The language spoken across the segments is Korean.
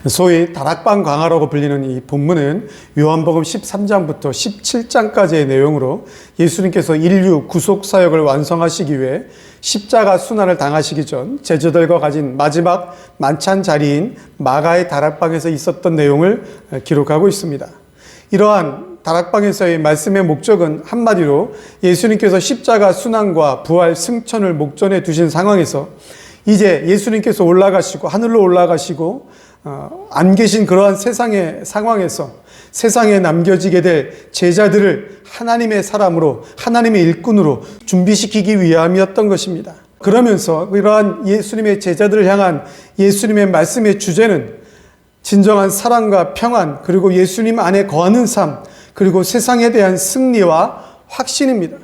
소위 다락방 강화라고 불리는 이 본문은 요한복음 13장부터 17장까지의 내용으로 예수님께서 인류 구속 사역을 완성하시기 위해 십자가 순환을 당하시기 전 제자들과 가진 마지막 만찬 자리인 마가의 다락방에서 있었던 내용을 기록하고 있습니다. 이러한 다락방에서의 말씀의 목적은 한마디로 예수님께서 십자가 순환과 부활 승천을 목전에 두신 상황에서 이제 예수님께서 올라가시고 하늘로 올라가시고 안 계신 그러한 세상의 상황에서 세상에 남겨지게 될 제자들을 하나님의 사람으로, 하나님의 일꾼으로 준비시키기 위함이었던 것입니다. 그러면서 이러한 예수님의 제자들을 향한 예수님의 말씀의 주제는 진정한 사랑과 평안, 그리고 예수님 안에 거하는 삶, 그리고 세상에 대한 승리와 확신입니다.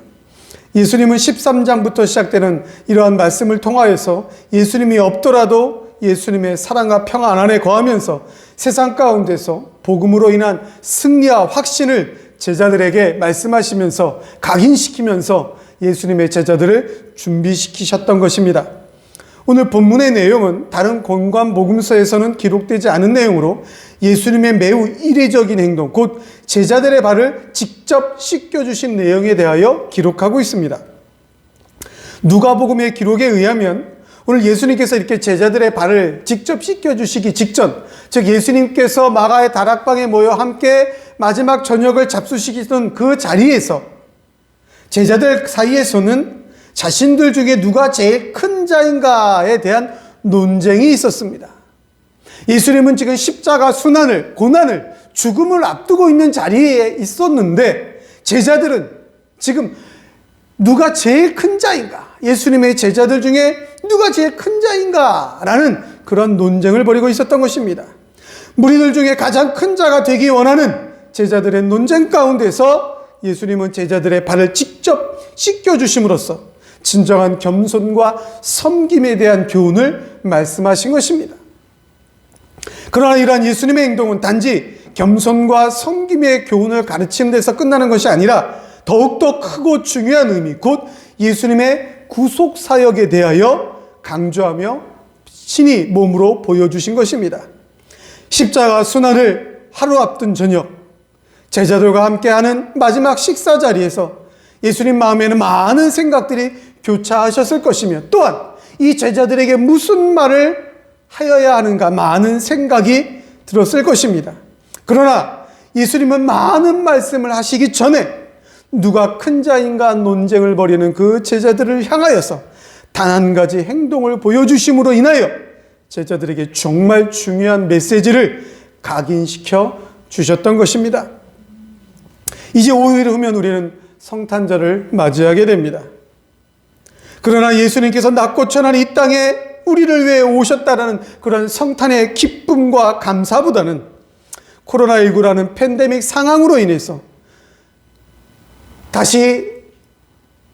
예수님은 13장부터 시작되는 이러한 말씀을 통하여서 예수님이 없더라도 예수님의 사랑과 평안 안에 거하면서 세상 가운데서 복음으로 인한 승리와 확신을 제자들에게 말씀하시면서 각인시키면서 예수님의 제자들을 준비시키셨던 것입니다. 오늘 본문의 내용은 다른 권관 복음서에서는 기록되지 않은 내용으로 예수님의 매우 이례적인 행동, 곧 제자들의 발을 직접 씻겨주신 내용에 대하여 기록하고 있습니다. 누가복음의 기록에 의하면 오늘 예수님께서 이렇게 제자들의 발을 직접 씻겨주시기 직전, 즉 예수님께서 마가의 다락방에 모여 함께 마지막 저녁을 잡수시키던 그 자리에서 제자들 사이에서는 자신들 중에 누가 제일 큰 자인가에 대한 논쟁이 있었습니다. 예수님은 지금 십자가 순환을, 고난을, 죽음을 앞두고 있는 자리에 있었는데 제자들은 지금 누가 제일 큰 자인가? 예수님의 제자들 중에 누가 제일 큰 자인가? 라는 그런 논쟁을 벌이고 있었던 것입니다. 무리들 중에 가장 큰 자가 되기 원하는 제자들의 논쟁 가운데서 예수님은 제자들의 발을 직접 씻겨주심으로써 진정한 겸손과 섬김에 대한 교훈을 말씀하신 것입니다. 그러나 이러한 예수님의 행동은 단지 겸손과 섬김의 교훈을 가르치는 데서 끝나는 것이 아니라 더욱더 크고 중요한 의미, 곧 예수님의 구속 사역에 대하여 강조하며 친히 몸으로 보여주신 것입니다. 십자가 순환을 하루 앞둔 저녁, 제자들과 함께하는 마지막 식사 자리에서 예수님 마음에는 많은 생각들이 교차하셨을 것이며 또한 이 제자들에게 무슨 말을 하여야 하는가 많은 생각이 들었을 것입니다. 그러나 예수님은 많은 말씀을 하시기 전에 누가 큰 자인가 논쟁을 벌이는 그 제자들을 향하여서 단 한 가지 행동을 보여주심으로 인하여 제자들에게 정말 중요한 메시지를 각인시켜 주셨던 것입니다. 이제 5일 후면 우리는 성탄절을 맞이하게 됩니다. 그러나 예수님께서 낮고 천한 이 땅에 우리를 위해 오셨다는 그런 성탄의 기쁨과 감사보다는 코로나19라는 팬데믹 상황으로 인해서 다시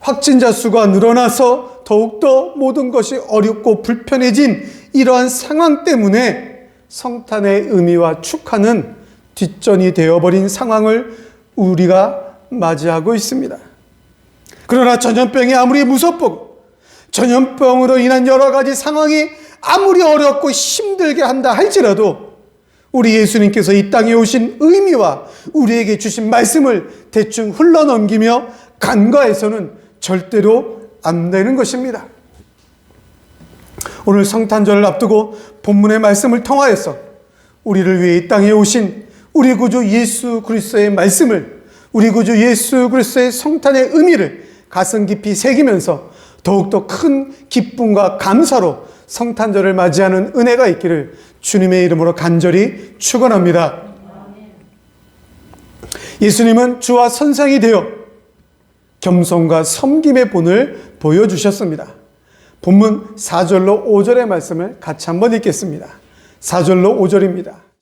확진자 수가 늘어나서 더욱더 모든 것이 어렵고 불편해진 이러한 상황 때문에 성탄의 의미와 축하는 뒷전이 되어버린 상황을 우리가 맞이하고 있습니다. 그러나 전염병이 아무리 무섭고 전염병으로 인한 여러 가지 상황이 아무리 어렵고 힘들게 한다 할지라도 우리 예수님께서 이 땅에 오신 의미와 우리에게 주신 말씀을 대충 흘러넘기며 간과해서는 절대로 안 되는 것입니다. 오늘 성탄절을 앞두고 본문의 말씀을 통하여서 우리를 위해 이 땅에 오신 우리 구주 예수 그리스도의 말씀을, 우리 구주 예수 그리스도의 성탄의 의미를 가슴 깊이 새기면서 더욱더 큰 기쁨과 감사로 성탄절을 맞이하는 은혜가 있기를 주님의 이름으로 간절히 축원합니다. 예수님은 주와 선생이 되어 겸손과 섬김의 본을 보여주셨습니다. 본문 4절로 5절의 말씀을 같이 한번 읽겠습니다. 4절로 5절입니다.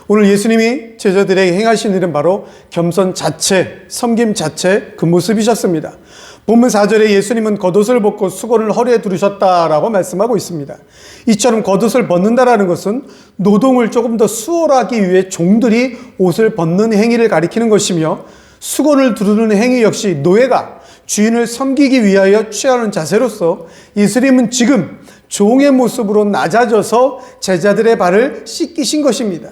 오늘 예수님이 제자들에게 행하신 일은 바로 겸손 자체, 섬김 자체 그 모습이셨습니다. 본문 4절에 예수님은 겉옷을 벗고 수건을 허리에 두르셨다라고 말씀하고 있습니다. 이처럼 겉옷을 벗는다라는 것은 노동을 조금 더 수월하기 위해 종들이 옷을 벗는 행위를 가리키는 것이며, 수건을 두르는 행위 역시 노예가 주인을 섬기기 위하여 취하는 자세로서 예수님은 지금 종의 모습으로 낮아져서 제자들의 발을 씻기신 것입니다.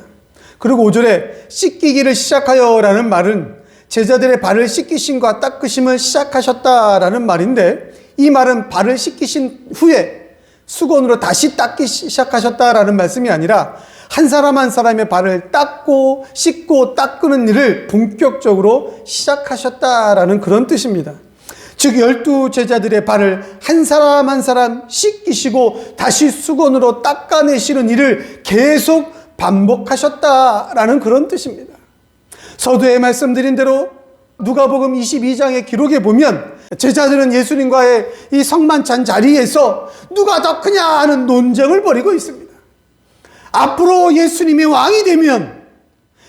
그리고 5절에 씻기기를 시작하여라는 말은 제자들의 발을 씻기심과 닦으심을 시작하셨다라는 말인데, 이 말은 발을 씻기신 후에 수건으로 다시 닦기 시작하셨다라는 말씀이 아니라 한 사람 한 사람의 발을 닦고 씻고 닦는 일을 본격적으로 시작하셨다라는 그런 뜻입니다. 즉 12 제자들의 발을 한 사람 한 사람 씻기시고 다시 수건으로 닦아내시는 일을 계속 반복하셨다라는 그런 뜻입니다. 서두에 말씀드린 대로 누가복음 22장의 기록에 보면 제자들은 예수님과의 이 성만찬 자리에서 누가 더 크냐 하는 논쟁을 벌이고 있습니다. 앞으로 예수님이 왕이 되면,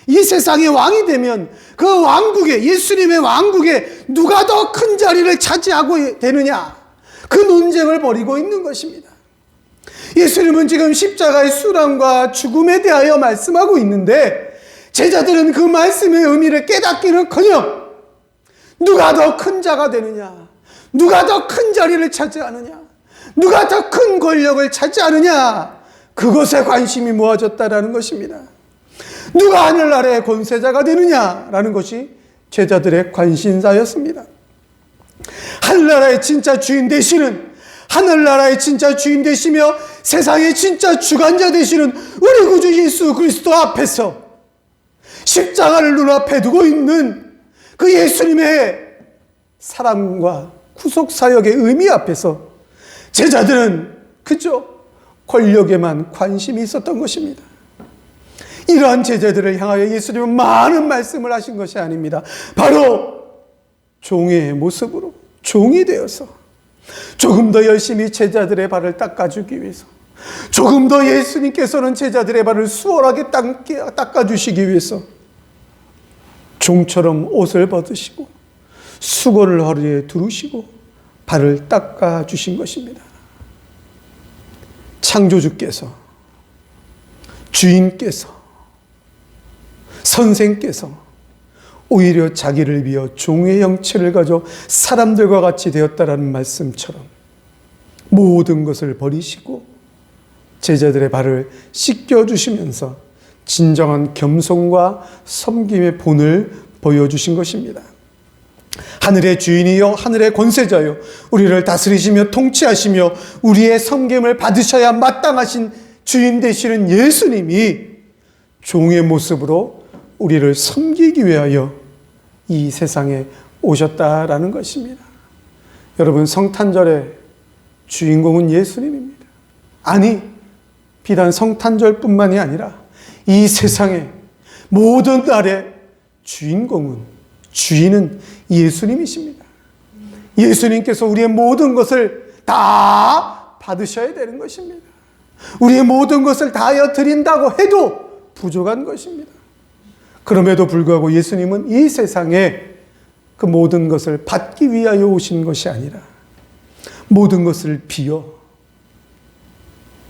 이 세상의 왕이 되면 그 왕국에, 예수님의 왕국에 누가 더 큰 자리를 차지하고 되느냐, 그 논쟁을 벌이고 있는 것입니다. 예수님은 지금 십자가의 수랑과 죽음에 대하여 말씀하고 있는데, 제자들은 그 말씀의 의미를 깨닫기는커녕 누가 더 큰 자가 되느냐, 누가 더 큰 자리를 차지하느냐, 누가 더 큰 권력을 차지하느냐, 그것에 관심이 모아졌다라는 것입니다. 누가 하늘나라의 권세자가 되느냐라는 것이 제자들의 관심사였습니다. 하늘나라의 진짜 주인 되시는, 하늘나라의 진짜 주인 되시며 세상의 진짜 주관자 되시는 우리 구주 예수 그리스도 앞에서 십자가를 눈앞에 두고 있는 그 예수님의 사랑과 구속사역의 의미 앞에서 제자들은 그저 권력에만 관심이 있었던 것입니다. 이러한 제자들을 향하여 예수님은 많은 말씀을 하신 것이 아닙니다. 바로 종의 모습으로, 종이 되어서 조금 더 열심히 제자들의 발을 닦아주기 위해서, 조금 더 예수님께서는 제자들의 발을 수월하게 닦아주시기 위해서 종처럼 옷을 벗으시고 수건을 허리에 두르시고 발을 닦아주신 것입니다. 창조주께서, 주인께서, 선생께서 오히려 자기를 비어 종의 형체를 가져 사람들과 같이 되었다라는 말씀처럼 모든 것을 버리시고 제자들의 발을 씻겨주시면서 진정한 겸손과 섬김의 본을 보여주신 것입니다. 하늘의 주인이요, 하늘의 권세자요, 우리를 다스리시며 통치하시며 우리의 섬김을 받으셔야 마땅하신 주인 되시는 예수님이 종의 모습으로 우리를 섬기기 위하여 이 세상에 오셨다라는 것입니다. 여러분, 성탄절의 주인공은 예수님입니다. 아니, 비단 성탄절뿐만이 아니라 이 세상의 모든 날의 주인공은, 주인은 예수님이십니다. 예수님께서 우리의 모든 것을 다 받으셔야 되는 것입니다. 우리의 모든 것을 다하여 드린다고 해도 부족한 것입니다. 그럼에도 불구하고 예수님은 이 세상에 그 모든 것을 받기 위하여 오신 것이 아니라 모든 것을 비워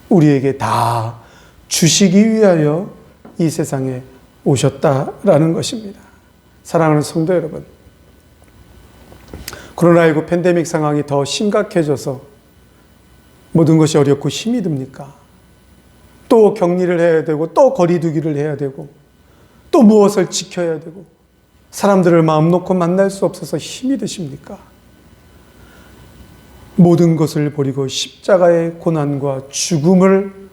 우리에게 다 주시기 위하여 이 세상에 오셨다라는 것입니다. 사랑하는 성도 여러분, 코로나19 팬데믹 상황이 더 심각해져서 모든 것이 어렵고 힘이 듭니까? 또 격리를 해야 되고, 또 거리 두기를 해야 되고, 또 무엇을 지켜야 되고, 사람들을 마음 놓고 만날 수 없어서 힘이 드십니까? 모든 것을 버리고 십자가의 고난과 죽음을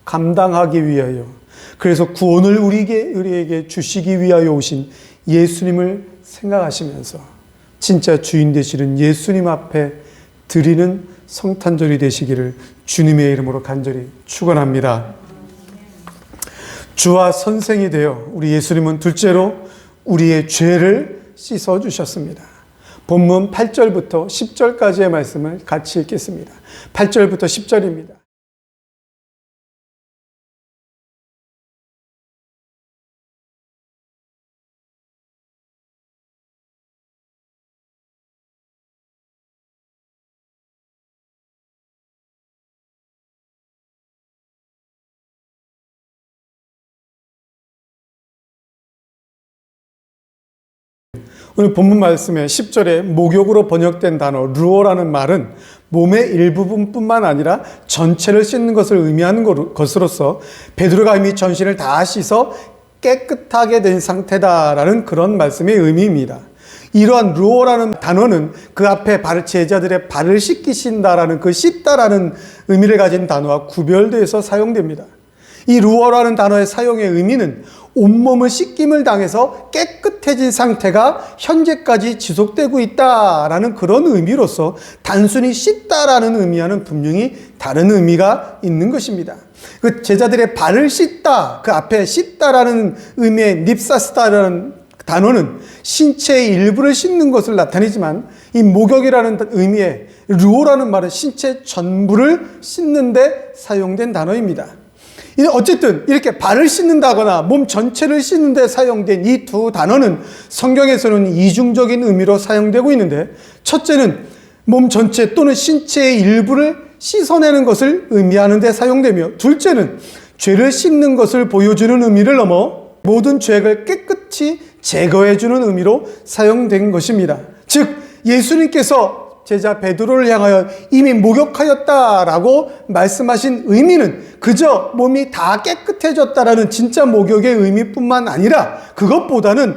감당하기 위하여, 그래서 구원을 우리에게 주시기 위하여 오신 예수님을 생각하시면서 진짜 주인 되시는 예수님 앞에 드리는 성탄절이 되시기를 주님의 이름으로 간절히 축원합니다. 주와 선생이 되어 우리 예수님은 둘째로 우리의 죄를 씻어주셨습니다. 본문 8절부터 10절까지의 말씀을 같이 읽겠습니다. 8절부터 10절입니다. 오늘 본문 말씀의 10절에 목욕으로 번역된 단어 루어라는 말은 몸의 일부분뿐만 아니라 전체를 씻는 것을 의미하는 것으로서 베드로가 이미 전신을 다 씻어 깨끗하게 된 상태다라는 그런 말씀의 의미입니다. 이러한 루어라는 단어는 그 앞에 제자들의 발을 씻기신다라는 그 씻다라는 의미를 가진 단어와 구별되어서 사용됩니다. 이 루어라는 단어의 사용의 의미는 온몸을 씻김을 당해서 깨끗해진 상태가 현재까지 지속되고 있다라는 그런 의미로서 단순히 씻다라는 의미와는 분명히 다른 의미가 있는 것입니다. 그 제자들의 발을 씻다, 그 앞에 씻다라는 의미의 닙사스다라는 단어는 신체의 일부를 씻는 것을 나타내지만 이 목욕이라는 의미의 루어라는 말은 신체 전부를 씻는 데 사용된 단어입니다. 어쨌든 이렇게 발을 씻는다거나 몸 전체를 씻는 데 사용된 이 두 단어는 성경에서는 이중적인 의미로 사용되고 있는데, 첫째는 몸 전체 또는 신체의 일부를 씻어내는 것을 의미하는 데 사용되며, 둘째는 죄를 씻는 것을 보여주는 의미를 넘어 모든 죄악을 깨끗이 제거해주는 의미로 사용된 것입니다. 즉 예수님께서 제자 베드로를 향하여 이미 목욕하였다라고 말씀하신 의미는 그저 몸이 다 깨끗해졌다라는 진짜 목욕의 의미뿐만 아니라, 그것보다는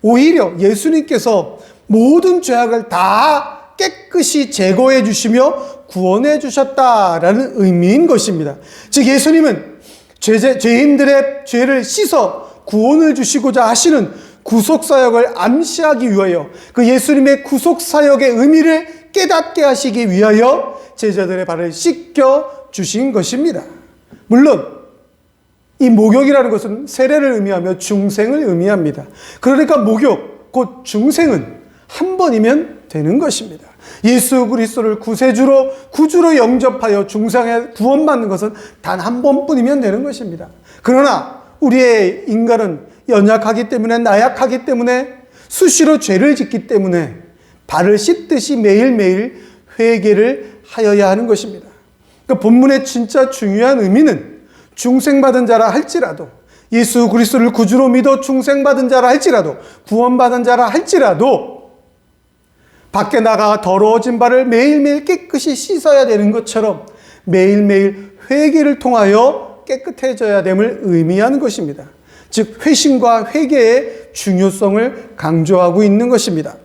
오히려 예수님께서 모든 죄악을 다 깨끗이 제거해 주시며 구원해 주셨다라는 의미인 것입니다. 즉 예수님은 죄인들의 죄를 씻어 구원을 주시고자 하시는 구속사역을 암시하기 위하여, 그 예수님의 구속사역의 의미를 깨닫게 하시기 위하여 제자들의 발을 씻겨 주신 것입니다. 물론 이 목욕이라는 것은 세례를 의미하며 중생을 의미합니다. 그러니까 목욕, 곧 중생은 한 번이면 되는 것입니다. 예수 그리스도를 구주로 영접하여 중생에 구원받는 것은 단 한 번뿐이면 되는 것입니다. 그러나 우리의 인간은 연약하기 때문에, 나약하기 때문에, 수시로 죄를 짓기 때문에 발을 씻듯이 매일매일 회개를 하여야 하는 것입니다. 그러니까 본문의 진짜 중요한 의미는 중생받은 자라 할지라도, 예수 그리스도를 구주로 믿어 중생받은 자라 할지라도, 구원받은 자라 할지라도 밖에 나가 더러워진 발을 매일매일 깨끗이 씻어야 되는 것처럼 매일매일 회개를 통하여 깨끗해져야 됨을 의미하는 것입니다. 즉 회심과 회개의 중요성을 강조하고 있는 것입니다.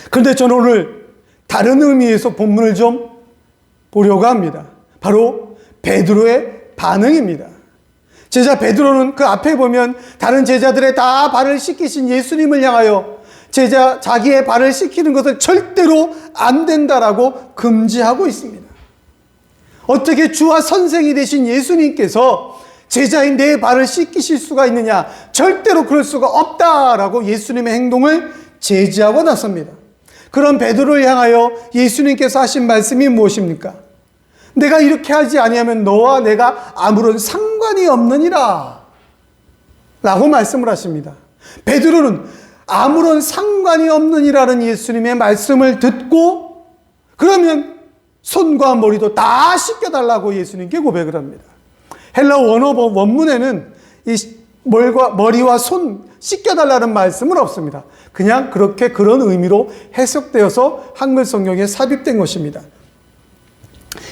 그런데 저는 오늘 다른 의미에서 본문을 좀 보려고 합니다. 바로 베드로의 반응입니다. 제자 베드로는 그 앞에 보면 다른 제자들의 다 발을 씻기신 예수님을 향하여 자기의 발을 씻기는 것을 절대로 안 된다라고 금지하고 있습니다. 어떻게 주와 선생이 되신 예수님께서 제자인 내 발을 씻기실 수가 있느냐? 절대로 그럴 수가 없다라고 예수님의 행동을 제지하고 나섭니다. 그런 베드로를 향하여 예수님께서 하신 말씀이 무엇입니까? 내가 이렇게 하지 아니하면 너와 내가 아무런 상관이 없느니라 라고 말씀을 하십니다. 베드로는 아무런 상관이 없느니라는 예수님의 말씀을 듣고, 그러면 손과 머리도 다 씻겨달라고 예수님께 고백을 합니다. 헬라 원문에는 이 머리와 손 씻겨달라는 말씀은 없습니다. 그냥 그런 의미로 해석되어서 한글 성경에 삽입된 것입니다.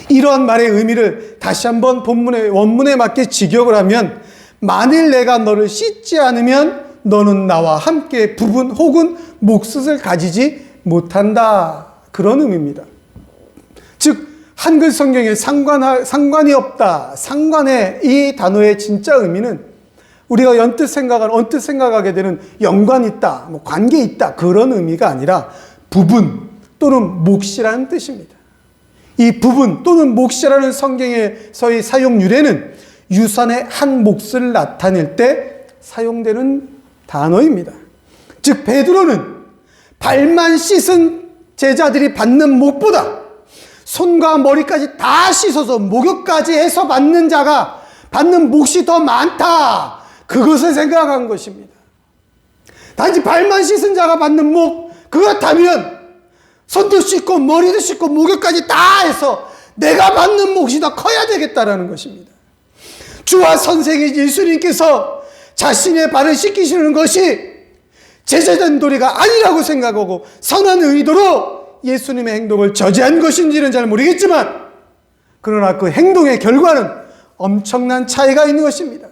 이러한 말의 의미를 다시 한번 원문에 맞게 직역을 하면, 만일 내가 너를 씻지 않으면 너는 나와 함께 부분 혹은 몫을 가지지 못한다, 그런 의미입니다. 즉 한글 성경에 상관이 없다, 상관의 이 단어의 진짜 의미는 우리가 언뜻 생각하게 되는 연관이 있다, 관계 있다, 그런 의미가 아니라 부분 또는 몫이라는 뜻입니다. 이 부분 또는 몫이라는 성경에서의 사용 유래는 유산의 한 몫을 나타낼 때 사용되는 단어입니다. 즉 베드로는 발만 씻은 제자들이 받는 몫보다 손과 머리까지 다 씻어서 목욕까지 해서 받는 자가 받는 몫이 더 많다, 그것을 생각한 것입니다. 단지 발만 씻은 자가 받는 몫, 그렇다면 손도 씻고 머리도 씻고 목욕까지 다 해서 내가 받는 몫이 더 커야 되겠다라는 것입니다. 주와 선생인 예수님께서 자신의 발을 씻기시는 것이 제재된 도리가 아니라고 생각하고 선한 의도로 예수님의 행동을 저지한 것인지는 잘 모르겠지만, 그러나 그 행동의 결과는 엄청난 차이가 있는 것입니다.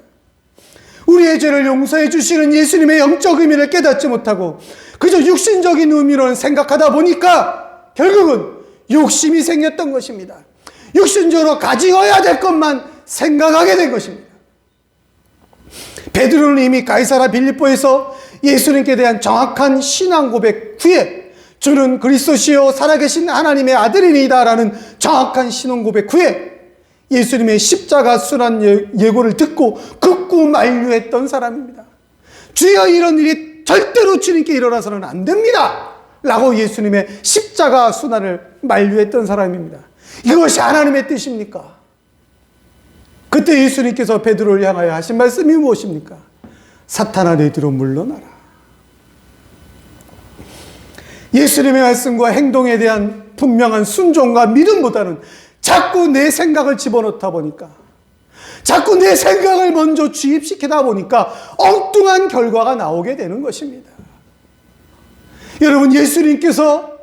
우리의 죄를 용서해 주시는 예수님의 영적 의미를 깨닫지 못하고 그저 육신적인 의미로는 생각하다 보니까 결국은 욕심이 생겼던 것입니다. 육신적으로 가지어야 될 것만 생각하게 된 것입니다. 베드로는 이미 가이사라 빌립보에서 예수님께 대한 정확한 신앙 고백 후에 주는 그리스도시요 살아계신 하나님의 아들이니이다 라는 정확한 신앙 고백 후에 예수님의 십자가 순환 예고를 듣고 극구 만류했던 사람입니다. 주여, 이런 일이 절대로 주님께 일어나서는 안 됩니다 라고 예수님의 십자가 순환을 만류했던 사람입니다. 이것이 하나님의 뜻입니까? 그때 예수님께서 베드로를 향하여 하신 말씀이 무엇입니까? 사탄아, 내 뒤로 물러나라. 예수님의 말씀과 행동에 대한 분명한 순종과 믿음보다는 자꾸 내 생각을 집어넣다 보니까, 자꾸 내 생각을 먼저 주입시키다 보니까 엉뚱한 결과가 나오게 되는 것입니다. 여러분, 예수님께서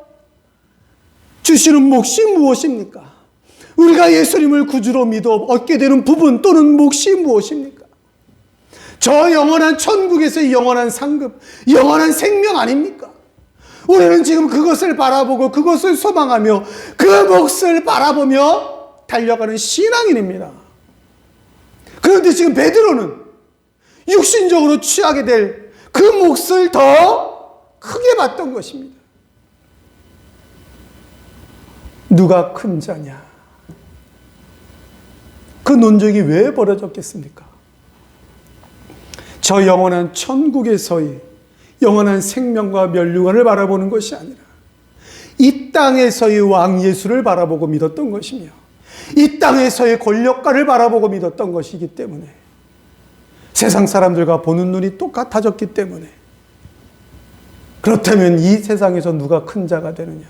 주시는 몫이 무엇입니까? 우리가 예수님을 구주로 믿어 얻게 되는 부분 또는 몫이 무엇입니까? 저 영원한 천국에서의 영원한 상급, 영원한 생명 아닙니까? 우리는 지금 그것을 바라보고 그것을 소망하며 그 몫을 바라보며 달려가는 신앙인입니다. 그런데 지금 베드로는 육신적으로 취하게 될 그 몫을 더 크게 봤던 것입니다. 누가 큰 자냐? 그 논쟁이 왜 벌어졌겠습니까? 저 영원한 천국에서의 영원한 생명과 멸류관을 바라보는 것이 아니라 이 땅에서의 왕 예수를 바라보고 믿었던 것이며 이 땅에서의 권력가를 바라보고 믿었던 것이기 때문에, 세상 사람들과 보는 눈이 똑같아졌기 때문에, 그렇다면 이 세상에서 누가 큰 자가 되느냐?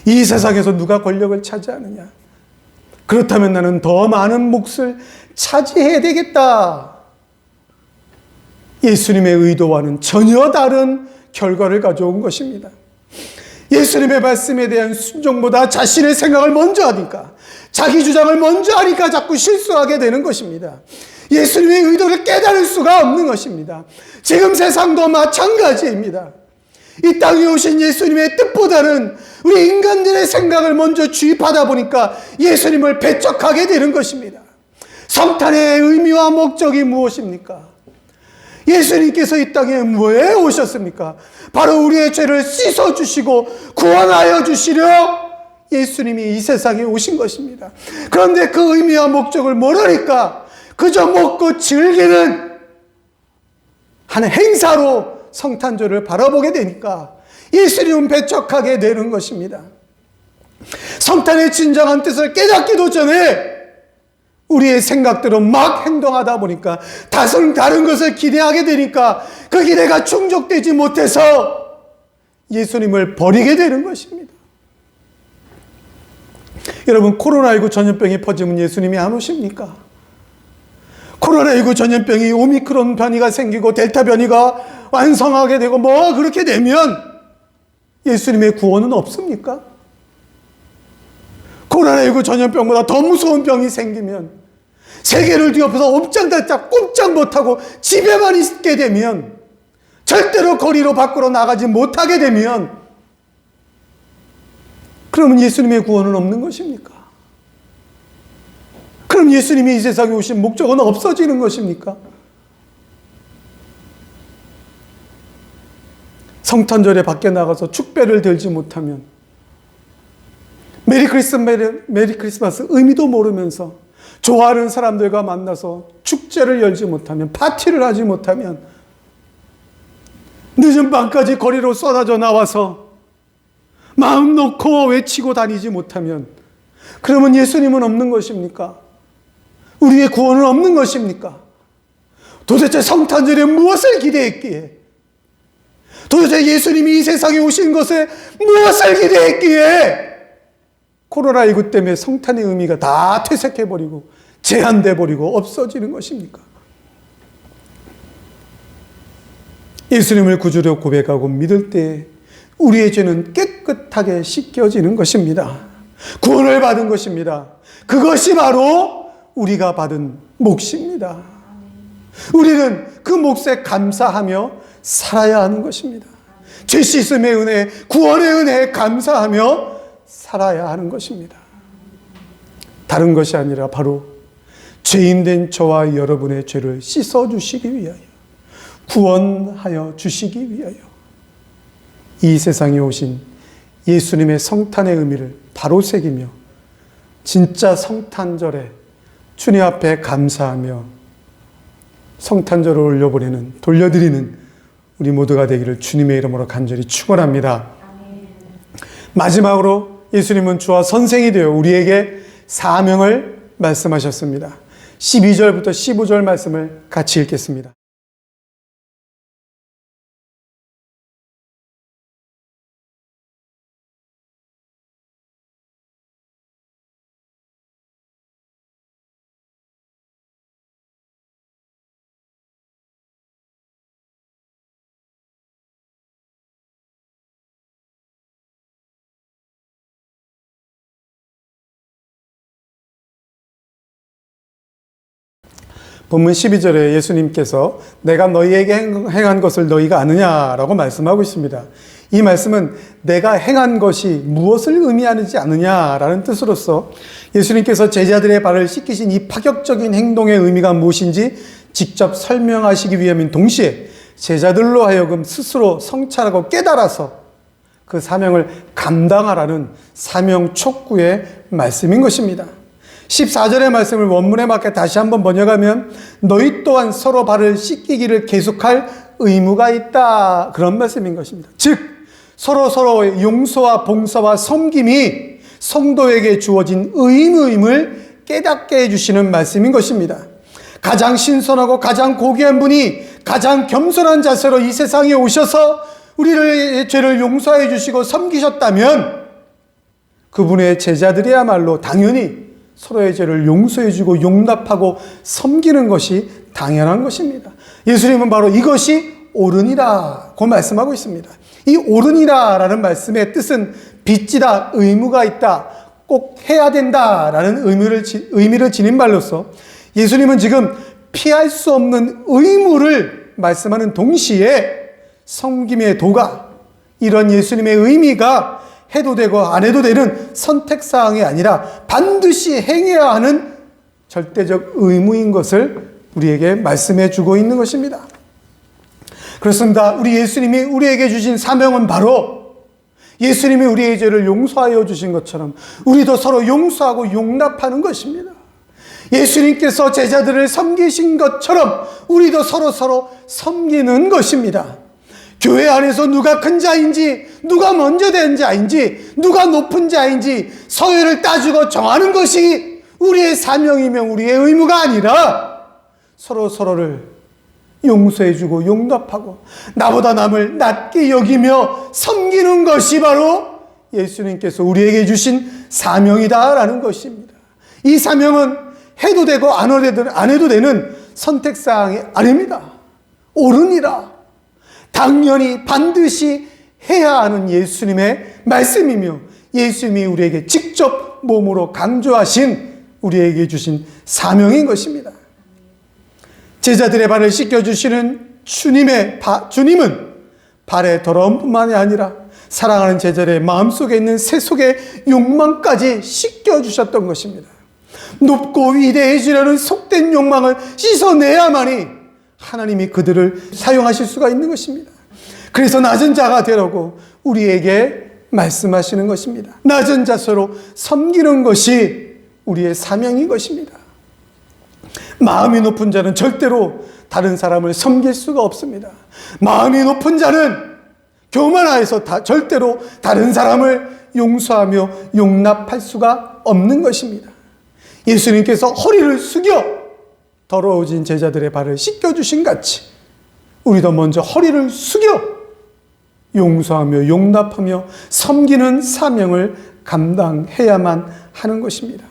이 세상에서 누가 권력을 차지하느냐? 그렇다면 나는 더 많은 몫을 차지해야 되겠다. 예수님의 의도와는 전혀 다른 결과를 가져온 것입니다. 예수님의 말씀에 대한 순종보다 자신의 생각을 먼저 하니까, 자기 주장을 먼저 하니까 자꾸 실수하게 되는 것입니다. 예수님의 의도를 깨달을 수가 없는 것입니다. 지금 세상도 마찬가지입니다. 이 땅에 오신 예수님의 뜻보다는 우리 인간들의 생각을 먼저 주입하다 보니까 예수님을 배척하게 되는 것입니다. 성탄의 의미와 목적이 무엇입니까? 예수님께서 이 땅에 왜 오셨습니까? 바로 우리의 죄를 씻어주시고 구원하여 주시려 예수님이 이 세상에 오신 것입니다. 그런데 그 의미와 목적을 모르니까 그저 먹고 즐기는 한 행사로 성탄절을 바라보게 되니까 예수님은 배척하게 되는 것입니다. 성탄의 진정한 뜻을 깨닫기도 전에 우리의 생각대로 막 행동하다 보니까 다른 것을 기대하게 되니까 그 기대가 충족되지 못해서 예수님을 버리게 되는 것입니다. 여러분, 코로나19 전염병이 퍼지면 예수님이 안 오십니까? 코로나19 전염병이 오미크론 변이가 생기고 델타 변이가 완성하게 되고 뭐 그렇게 되면 예수님의 구원은 없습니까? 코로나19 전염병보다 더 무서운 병이 생기면, 세계를 뒤엎어서 옴짝달짝 꼼짝 못하고 집에만 있게 되면, 절대로 거리로 밖으로 나가지 못하게 되면, 그러면 예수님의 구원은 없는 것입니까? 그럼 예수님이 이 세상에 오신 목적은 없어지는 것입니까? 성탄절에 밖에 나가서 축배를 들지 못하면, 메리 크리스마스 의미도 모르면서 좋아하는 사람들과 만나서 축제를 열지 못하면, 파티를 하지 못하면, 늦은 밤까지 거리로 쏟아져 나와서 마음 놓고 외치고 다니지 못하면, 그러면 예수님은 없는 것입니까? 우리의 구원은 없는 것입니까? 도대체 성탄절에 무엇을 기대했기에, 도대체 예수님이 이 세상에 오신 것에 무엇을 기대했기에 코로나19 때문에 성탄의 의미가 다 퇴색해버리고 제한돼버리고 없어지는 것입니까? 예수님을 구주로 고백하고 믿을 때 우리의 죄는 깨끗하게 씻겨지는 것입니다. 구원을 받은 것입니다. 그것이 바로 우리가 받은 몫입니다. 우리는 그 몫에 감사하며 살아야 하는 것입니다. 죄 씻음의 은혜, 구원의 은혜에 감사하며 살아야 하는 것입니다. 다른 것이 아니라 바로 죄인된 저와 여러분의 죄를 씻어주시기 위하여, 구원하여 주시기 위하여 이 세상에 오신 예수님의 성탄의 의미를 바로 새기며 진짜 성탄절에 주님 앞에 감사하며 성탄절을 올려보내는, 돌려드리는 우리 모두가 되기를 주님의 이름으로 간절히 축원합니다. 마지막으로 예수님은 주와 선생이 되어 우리에게 사명을 말씀하셨습니다. 12절부터 15절 말씀을 같이 읽겠습니다. 본문 12절에 예수님께서 내가 너희에게 행한 것을 너희가 아느냐라고 말씀하고 있습니다. 이 말씀은 내가 행한 것이 무엇을 의미하는지 아느냐라는 뜻으로서 예수님께서 제자들의 발을 씻기신 이 파격적인 행동의 의미가 무엇인지 직접 설명하시기 위함인 동시에 제자들로 하여금 스스로 성찰하고 깨달아서 그 사명을 감당하라는 사명 촉구의 말씀인 것입니다. 14절의 말씀을 원문에 맞게 다시 한번 번역하면 너희 또한 서로 발을 씻기기를 계속할 의무가 있다, 그런 말씀인 것입니다. 즉 서로서로의 용서와 봉사와 섬김이 성도에게 주어진 의무임을 깨닫게 해주시는 말씀인 것입니다. 가장 신선하고 가장 고귀한 분이 가장 겸손한 자세로 이 세상에 오셔서 우리의 죄를 용서해 주시고 섬기셨다면 그분의 제자들이야말로 당연히 서로의 죄를 용서해주고 용납하고 섬기는 것이 당연한 것입니다. 예수님은 바로 이것이 옳으니라고 말씀하고 있습니다. 이 옳으니라라는 말씀의 뜻은 빚지다, 의무가 있다, 꼭 해야 된다라는 의미를 지닌 말로서 예수님은 지금 피할 수 없는 의무를 말씀하는 동시에 섬김의 도가, 이런 예수님의 의미가 해도 되고 안 해도 되는 선택사항이 아니라 반드시 행해야 하는 절대적 의무인 것을 우리에게 말씀해 주고 있는 것입니다. 그렇습니다. 우리 예수님이 우리에게 주신 사명은 바로 예수님이 우리의 죄를 용서하여 주신 것처럼 우리도 서로 용서하고 용납하는 것입니다. 예수님께서 제자들을 섬기신 것처럼 우리도 서로 섬기는 것입니다. 교회 안에서 누가 큰 자인지, 누가 먼저 된 자인지, 누가 높은 자인지 서열을 따지고 정하는 것이 우리의 사명이며 우리의 의무가 아니라 서로를 용서해주고 용납하고 나보다 남을 낮게 여기며 섬기는 것이 바로 예수님께서 우리에게 주신 사명이다라는 것입니다. 이 사명은 해도 되고 안 해도 되는 선택사항이 아닙니다. 옳으니라, 당연히 반드시 해야 하는 예수님의 말씀이며 예수님이 우리에게 직접 몸으로 강조하신 우리에게 주신 사명인 것입니다. 제자들의 발을 씻겨주시는 주님은 발의 더러움뿐만이 아니라 사랑하는 제자들의 마음속에 있는 세속의 욕망까지 씻겨주셨던 것입니다. 높고 위대해지려는 속된 욕망을 씻어내야만이 하나님이 그들을 사용하실 수가 있는 것입니다. 그래서 낮은 자가 되라고 우리에게 말씀하시는 것입니다. 낮은 자세로 섬기는 것이 우리의 사명인 것입니다. 마음이 높은 자는 절대로 다른 사람을 섬길 수가 없습니다. 마음이 높은 자는 교만하여서 절대로 다른 사람을 용서하며 용납할 수가 없는 것입니다. 예수님께서 허리를 숙여 더러워진 제자들의 발을 씻겨주신 같이 우리도 먼저 허리를 숙여 용서하며 용납하며 섬기는 사명을 감당해야만 하는 것입니다.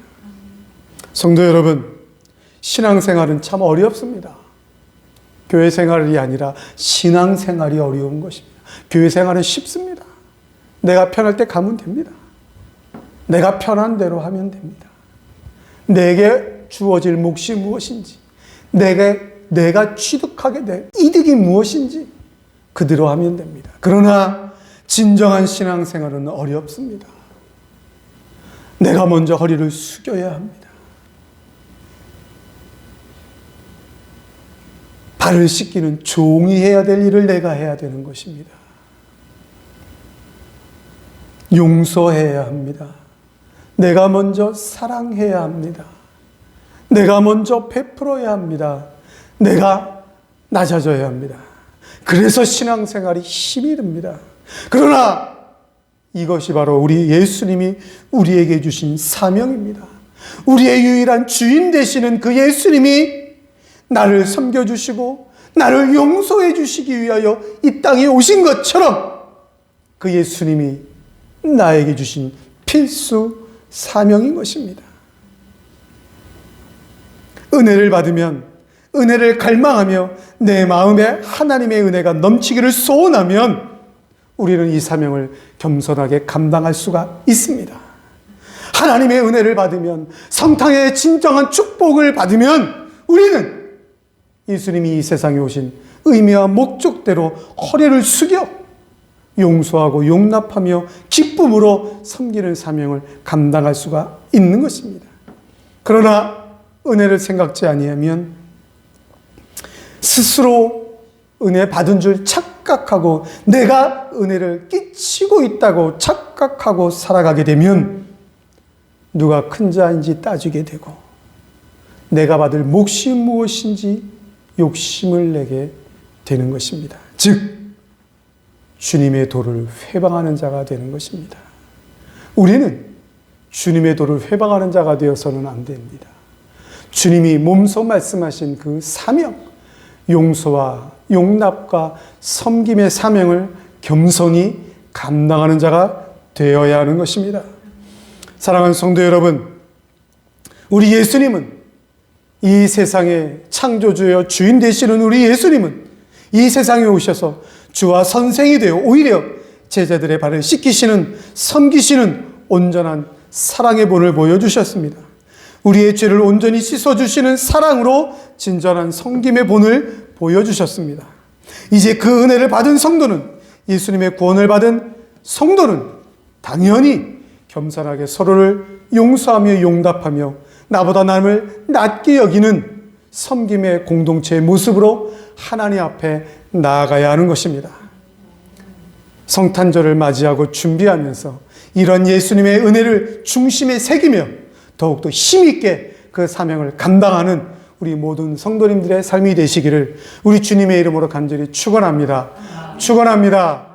성도 여러분, 신앙생활은 참 어렵습니다. 교회 생활이 아니라 신앙 생활이 어려운 것입니다. 교회 생활은 쉽습니다. 내가 편할 때 가면 됩니다. 내가 편한 대로 하면 됩니다. 내게 주어질 몫이 무엇인지, 내가 취득하게 될 이득이 무엇인지 그대로 하면 됩니다. 그러나 진정한 신앙생활은 어렵습니다. 내가 먼저 허리를 숙여야 합니다. 발을 씻기는 종이 해야 될 일을 내가 해야 되는 것입니다. 용서해야 합니다. 내가 먼저 사랑해야 합니다. 내가 먼저 베풀어야 합니다. 내가 낮아져야 합니다. 그래서 신앙생활이 힘이 듭니다. 그러나 이것이 바로 우리 예수님이 우리에게 주신 사명입니다. 우리의 유일한 주인 되시는 그 예수님이 나를 섬겨주시고 나를 용서해 주시기 위하여 이 땅에 오신 것처럼 그 예수님이 나에게 주신 필수 사명인 것입니다. 은혜를 받으면, 은혜를 갈망하며 내 마음에 하나님의 은혜가 넘치기를 소원하면 우리는 이 사명을 겸손하게 감당할 수가 있습니다. 하나님의 은혜를 받으면, 성탕의 진정한 축복을 받으면 우리는 예수님이 이 세상에 오신 의미와 목적대로 허리를 숙여 용서하고 용납하며 기쁨으로 섬기는 사명을 감당할 수가 있는 것입니다. 그러나 은혜를 생각지 아니하면 스스로 은혜 받은 줄 착각하고 내가 은혜를 끼치고 있다고 착각하고 살아가게 되면 누가 큰 자인지 따지게 되고 내가 받을 몫이 무엇인지 욕심을 내게 되는 것입니다. 즉 주님의 도를 회방하는 자가 되는 것입니다. 우리는 주님의 도를 회방하는 자가 되어서는 안 됩니다. 주님이 몸소 말씀하신 그 사명, 용서와 용납과 섬김의 사명을 겸손히 감당하는 자가 되어야 하는 것입니다. 사랑하는 성도 여러분, 우리 예수님은 이 세상의 창조주여 주인 되시는 우리 예수님은 이 세상에 오셔서 주와 선생이 되어 오히려 제자들의 발을 씻기시는, 섬기시는 온전한 사랑의 본을 보여주셨습니다. 우리의 죄를 온전히 씻어주시는 사랑으로 진전한 섬김의 본을 보여주셨습니다. 이제 그 은혜를 받은 성도는, 예수님의 구원을 받은 성도는 당연히 겸손하게 서로를 용서하며 용납하며 나보다 남을 낮게 여기는 섬김의 공동체의 모습으로 하나님 앞에 나아가야 하는 것입니다. 성탄절을 맞이하고 준비하면서 이런 예수님의 은혜를 중심에 새기며 더욱더 힘있게 그 사명을 감당하는 우리 모든 성도님들의 삶이 되시기를 우리 주님의 이름으로 간절히 축원합니다. 축원합니다.